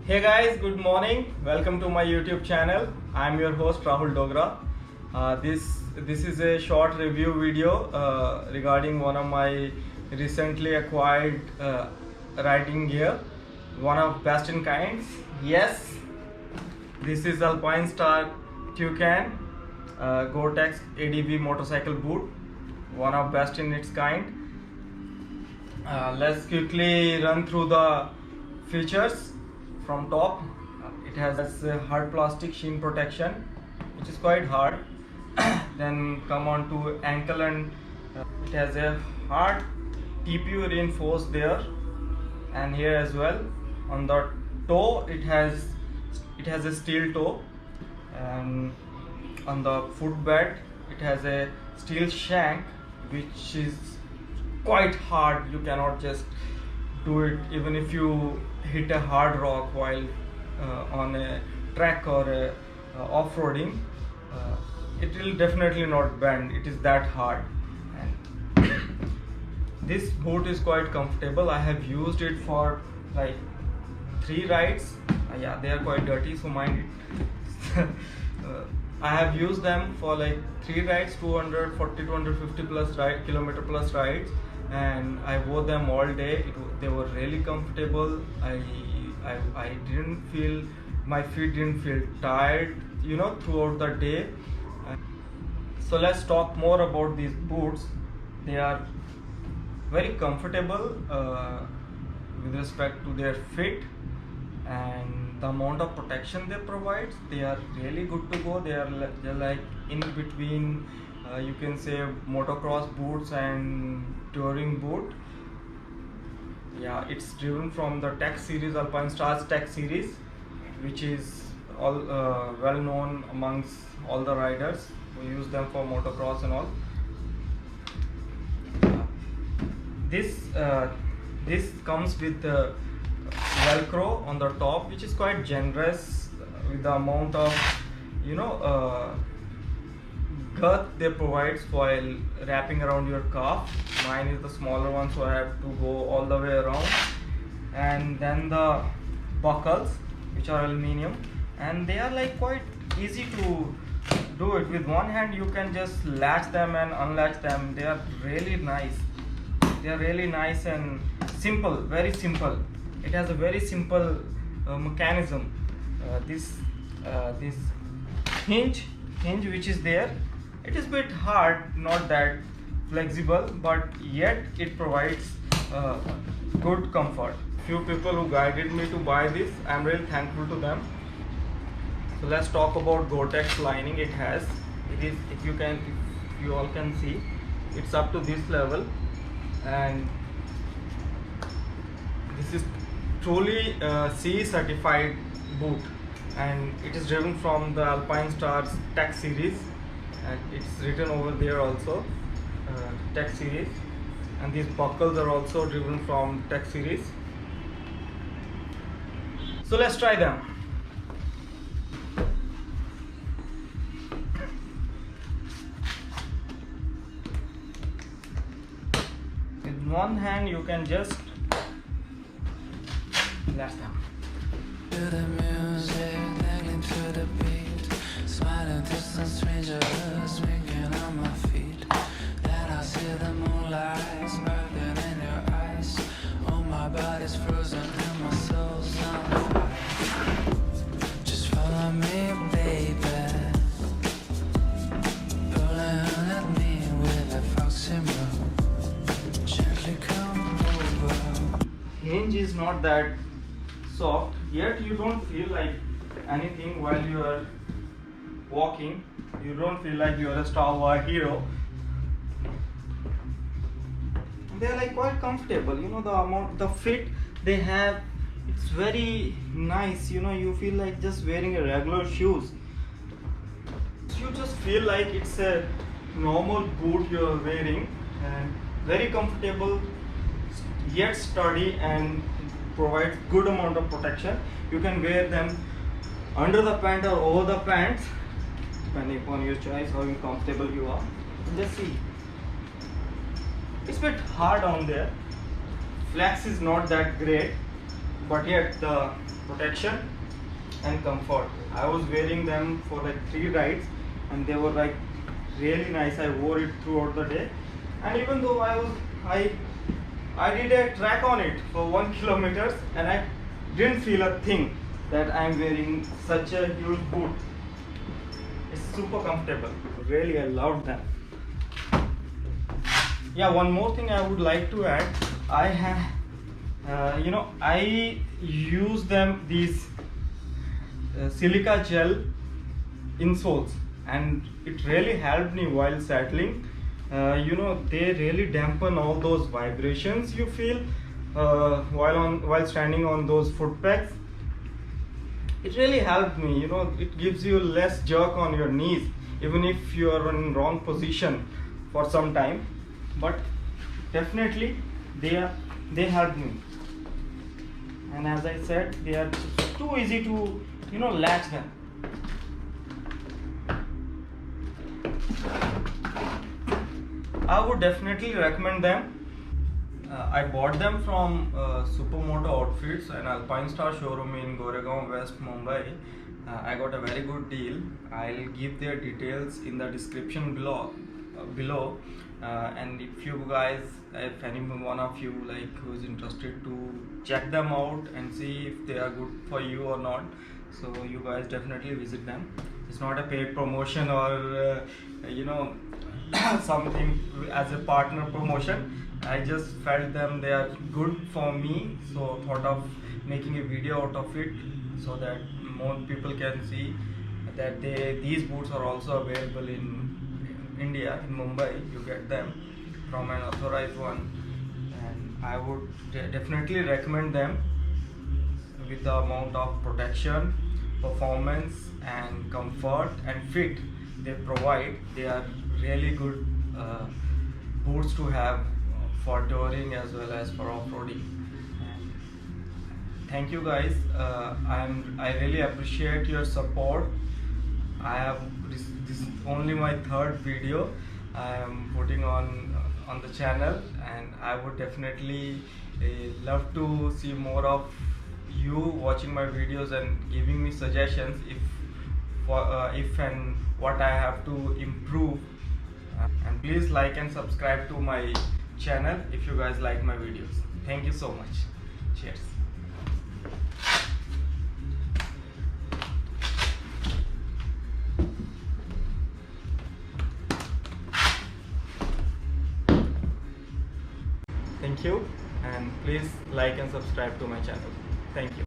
Hey guys, good morning. Welcome to my YouTube channel. I'm your host Rahul Dogra. This is a short review video regarding one of my recently acquired riding gear, one of best in kinds. Yes, this is Alpinestar Toucan Gore-Tex ADV motorcycle boot, one of best in its kind. Let's quickly run through the features. From top, it has a hard plastic sheen protection, which is quite hard. Then come on to ankle, and it has a hard TPU reinforced there, and here as well. On the toe, it has a steel toe, and on the footbed, it has a steel shank, which is quite hard. You cannot just do it even if you hit a hard rock while on a track or off-roading. It will definitely not bend. It is that hard. And this boot is quite comfortable. I have used it for like 3 rides. Yeah, they are quite dirty, so mind it. I have used them for like 3 rides, 240 250 plus kilometer plus rides, and I wore them all day. They were really comfortable. I didn't feel, my feet didn't feel tired, throughout the day. So let's talk more about these boots. They are very comfortable with respect to their fit and the amount of protection they provide. They are really good to go. They're like in between, you can say, motocross boots and touring boot. Yeah, it's driven from the Tech series, Alpinestar's Tech series, which is all well known amongst all the riders who use them for motocross and all. This comes with Velcro on the top, which is quite generous with the amount of girth they provide while wrapping around your calf. Mine is the smaller one, so I have to go all the way around. And then the buckles, which are aluminium, and they are like quite easy to do it. With one hand you can just latch them and unlatch them. They are really nice. They are really nice and simple, very simple. It has a very simple mechanism. This hinge which is there, it is a bit hard, not that flexible, but yet it provides good comfort. Few people who guided me to buy this, I'm really thankful to them. So let's talk about Gore-Tex lining. It is, if you all can see, it's up to this level, and this is truly CE certified boot, and it is driven from the Alpinestar's Tech series, and it's written over there also, Tech series. And these buckles are also driven from Tech series. So let's try them. With one hand you can just latch them. To the music, dangling to the beat, smiling to some strangers, winking on my feet. Then I see the moonlight sparkling in your eyes. Oh, my body's frozen and my soul's on fire. Just follow me, baby, pulling at me with a foxy move. Gently come over. Hinge is not that soft, yet you don't feel like anything while you are walking. You don't feel like you are a Star Wars hero. They are like quite comfortable. The fit they have, it's very nice. You feel like just wearing a regular shoes. You just feel like it's a normal boot you are wearing, and very comfortable, yet sturdy, and provides good amount of protection. You can wear them under the pant or over the pants, depending upon your choice, how comfortable you are. Just see, it's a bit hard on there. Flex is not that great. but yet the protection and comfort. I was wearing them for like 3 rides and they were like really nice. I wore it throughout the day, and even though I did a track on it for 1 kilometers and I didn't feel a thing that I'm wearing such a huge boot. It's super comfortable. Really, I love them. Yeah, one more thing I would like to add. I have, I use these silica gel insoles, and it really helped me while saddling. They really dampen all those vibrations you feel while standing on those foot pegs. It really helped me. It gives you less jerk on your knees even if you are in wrong position for some time, but definitely they helped me. And as I said, they are too easy to latch them. I would definitely recommend them. I bought them from Supermoto Outfits, an Alpine Star showroom in Goregaon, West Mumbai. I got a very good deal. I'll give their details in the description below. And if any one of you who is interested to check them out and see if they are good for you or not, so you guys definitely visit them. It's not a paid promotion or something as a partner promotion. I just felt they are good for me, so thought of making a video out of it so that more people can see that these boots are also available in India, in Mumbai. You get them from an authorized one, and I would definitely recommend them with the amount of protection, performance and comfort and fit they provide. They are really good boots to have for touring as well as for off-roading. And thank you guys. I really appreciate your support. This is only my 3rd video I am putting on the channel, and I would definitely love to see more of you watching my videos and giving me suggestions if and what I have to improve. And please like and subscribe to my channel if you guys like my videos. Thank you so much. Cheers. Thank you, and please like and subscribe to my channel. Thank you.